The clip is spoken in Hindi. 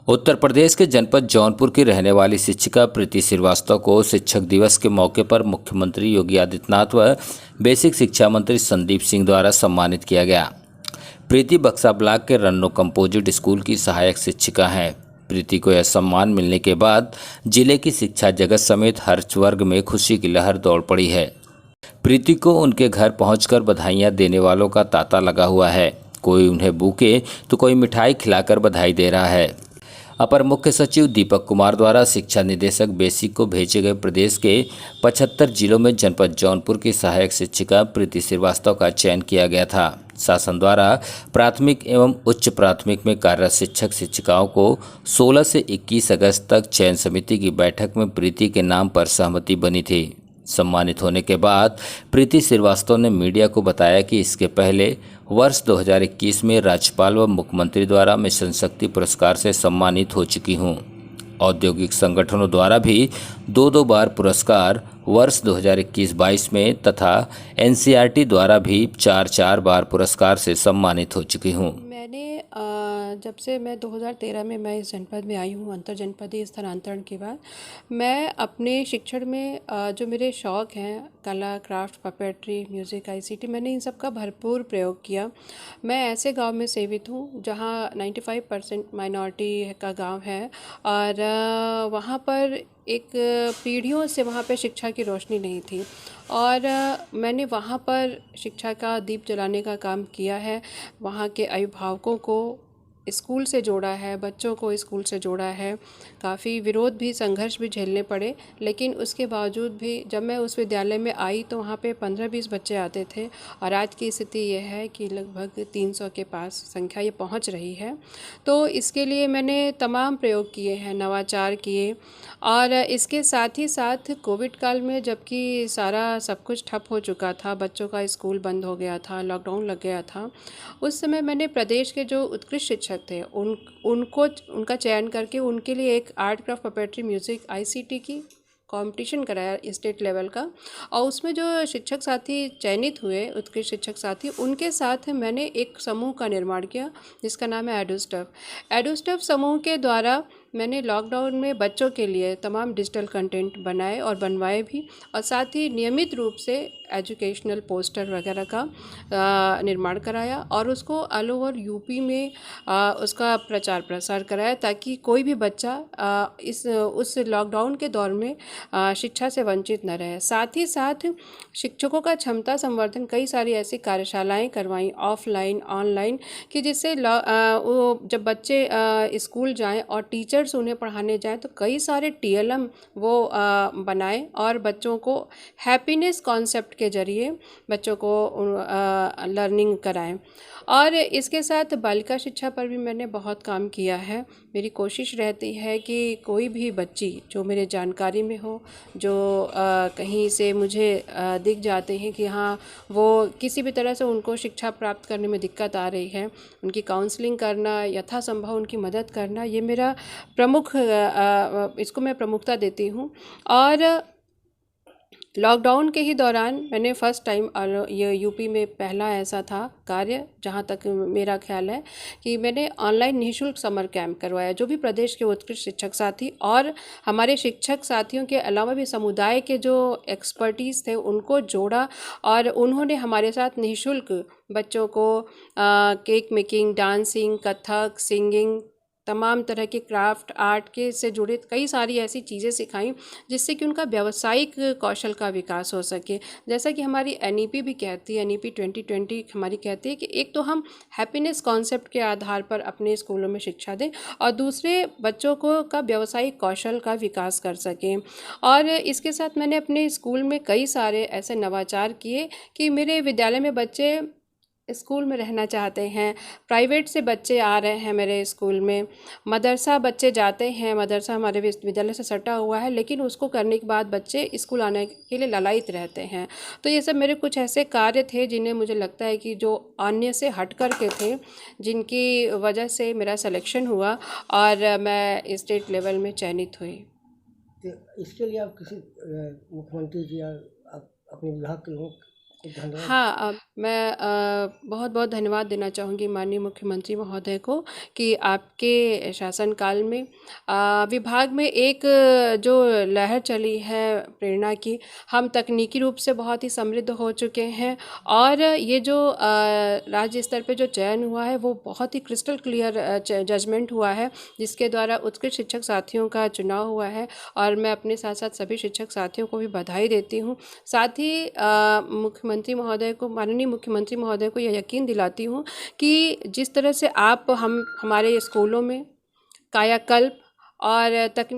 उत्तर प्रदेश के जनपद जौनपुर की रहने वाली शिक्षिका प्रीति श्रीवास्तव को शिक्षक दिवस के मौके पर मुख्यमंत्री योगी आदित्यनाथ व बेसिक शिक्षा मंत्री संदीप सिंह द्वारा सम्मानित किया गया। प्रीति बक्सा ब्लॉक के रन्नो कंपोजिट स्कूल की सहायक शिक्षिका हैं। प्रीति को यह सम्मान मिलने के बाद जिले की शिक्षा जगत समेत हर वर्ग में खुशी की लहर दौड़ पड़ी है। प्रीति को उनके घर पहुंचकर बधाइयां देने वालों का तांता लगा हुआ है। कोई उन्हें बुके तो कोई मिठाई खिलाकर बधाई दे रहा है। अपर मुख्य सचिव दीपक कुमार द्वारा शिक्षा निदेशक बेसिक को भेजे गए प्रदेश के 75 जिलों में जनपद जौनपुर की सहायक शिक्षिका प्रीति श्रीवास्तव का चयन किया गया था। शासन द्वारा प्राथमिक एवं उच्च प्राथमिक में कार्यरत शिक्षक शिक्षिकाओं को 16 से 21 अगस्त तक चयन समिति की बैठक में प्रीति के नाम पर सहमति बनी थी। सम्मानित होने के बाद प्रीति श्रीवास्तव ने मीडिया को बताया कि इसके पहले वर्ष 2021 में राज्यपाल व मुख्यमंत्री द्वारा मिशन शक्ति पुरस्कार से सम्मानित हो चुकी हूं। औद्योगिक संगठनों द्वारा भी दो बार पुरस्कार वर्ष 2021-22 में तथा एनसीईआरटी द्वारा भी 4 बार पुरस्कार से सम्मानित हो चुकी हूं। मैंने जब से मैं 2013 में मैं इस जनपद में आई हूँ, अंतर जनपदीय स्थानांतरण के बाद मैं अपने शिक्षण में जो मेरे शौक़ हैं, कला, क्राफ्ट, पपेट्री, म्यूज़िक, आईसीटी, मैंने इन सब का भरपूर प्रयोग किया। मैं ऐसे गांव में सेवित हूँ जहाँ 95% माइनॉरिटी का गांव है और वहाँ पर एक पीढ़ियों से वहाँ पे शिक्षा की रोशनी नहीं थी और मैंने वहाँ पर शिक्षा का दीप जलाने का काम किया है। वहाँ के अभिभावकों को स्कूल से जोड़ा है, बच्चों को स्कूल से जोड़ा है। काफ़ी विरोध भी, संघर्ष भी झेलने पड़े, लेकिन उसके बावजूद भी जब मैं उस विद्यालय में आई तो वहाँ पे 15-20 बच्चे आते थे और आज की स्थिति ये है कि लगभग 300 के पास संख्या ये पहुँच रही है। तो इसके लिए मैंने तमाम प्रयोग किए हैं, नवाचार किए और इसके साथ ही साथ कोविड काल में जबकि सारा सब कुछ ठप हो चुका था, बच्चों का स्कूल बंद हो गया था, लॉकडाउन लग गया था, उस समय मैंने प्रदेश के जो उत्कृष्ट शिक्षक थे उनका चयन करके उनके लिए एक art, craft, puppetry, music, ICT की कंपटीशन कराया स्टेट लेवल का और उसमें जो शिक्षक साथी चयनित हुए, उत्कृष्ट शिक्षक साथी, उनके साथ मैंने एक समूह का निर्माण किया जिसका नाम है एडुस्टफ समूह के द्वारा मैंने लॉकडाउन में बच्चों के लिए तमाम डिजिटल कंटेंट बनाए और बनवाए भी और साथ ही नियमित रूप से एजुकेशनल पोस्टर वगैरह का निर्माण कराया और उसको ऑल ओवर यूपी में उसका प्रचार प्रसार कराया ताकि कोई भी बच्चा उस लॉकडाउन के दौर में शिक्षा से वंचित न रहे। साथ ही साथ शिक्षकों का क्षमता संवर्धन, कई सारी ऐसी कार्यशालाएं करवाई ऑफलाइन, ऑनलाइन, कि जिससे जब बच्चे स्कूल जाएं और टीचर्स उन्हें पढ़ाने जाएं तो कई सारे टीएलएम वो बनाए और बच्चों को हैप्पीनेस कॉन्सेप्ट के जरिए बच्चों को लर्निंग कराएं। और इसके साथ बालिका शिक्षा पर भी मैंने बहुत काम किया है। मेरी कोशिश रहती है कि कोई भी बच्ची जो मेरे जानकारी में हो, जो कहीं से मुझे दिख जाते हैं कि हाँ वो किसी भी तरह से उनको शिक्षा प्राप्त करने में दिक्कत आ रही है, उनकी काउंसलिंग करना, यथासंभव उनकी मदद करना, ये मेरा इसको मैं प्रमुखता देती हूँ। और लॉकडाउन के ही दौरान मैंने फर्स्ट टाइम ये यूपी में पहला ऐसा था कार्य, जहाँ तक मेरा ख्याल है, कि मैंने ऑनलाइन निःशुल्क समर कैंप करवाया। जो भी प्रदेश के उत्कृष्ट शिक्षक साथी और हमारे शिक्षक साथियों के अलावा भी समुदाय के जो एक्सपर्टीज़ थे उनको जोड़ा और उन्होंने हमारे साथ निःशुल्क बच्चों को cake making, dancing, Kathak, singing, तमाम तरह के क्राफ्ट आर्ट के से जुड़े कई सारी ऐसी चीज़ें सिखाई जिससे कि उनका व्यावसायिक कौशल का विकास हो सके। जैसा कि हमारी एनईपी भी कहती है, एनईपी 2020 हमारी कहती है कि एक तो हम हैप्पीनेस कॉन्सेप्ट के आधार पर अपने स्कूलों में शिक्षा दें और दूसरे बच्चों को का व्यावसायिक कौशल का विकास कर सकें। और इसके साथ मैंने अपने स्कूल में कई सारे ऐसे नवाचार किए कि मेरे विद्यालय में बच्चे स्कूल में रहना चाहते हैं। प्राइवेट से बच्चे आ रहे हैं मेरे स्कूल में, मदरसा बच्चे जाते हैं, मदरसा हमारे विद्यालय से सटा हुआ है, लेकिन उसको करने के बाद बच्चे स्कूल आने के लिए ललायित रहते हैं। तो ये सब मेरे कुछ ऐसे कार्य थे जिन्हें मुझे लगता है कि जो अन्य से हट कर के थे, जिनकी वजह से मेरा सिलेक्शन हुआ और मैं स्टेट लेवल में चयनित हुई। तो इसके लिए आप किसी मुख्यमंत्री जी या आप अपने विभाग के लोगों हाँ, मैं बहुत बहुत धन्यवाद देना चाहूँगी माननीय मुख्यमंत्री महोदय को कि आपके शासनकाल में विभाग में एक जो लहर चली है प्रेरणा की, हम तकनीकी रूप से बहुत ही समृद्ध हो चुके हैं और ये जो राज्य स्तर पे जो चयन हुआ है वो बहुत ही क्रिस्टल क्लियर जजमेंट हुआ है, जिसके द्वारा उत्कृष्ट शिक्षक साथियों का चुनाव हुआ है और मैं अपने साथ साथ सभी शिक्षक साथियों को भी बधाई देती हूँ। साथ ही मुख्यमंत्री महोदय को, माननीय मुख्यमंत्री महोदय को यह यकीन दिलाती हूँ कि जिस तरह से आप हमारे स्कूलों में कायाकल्प और तकनीक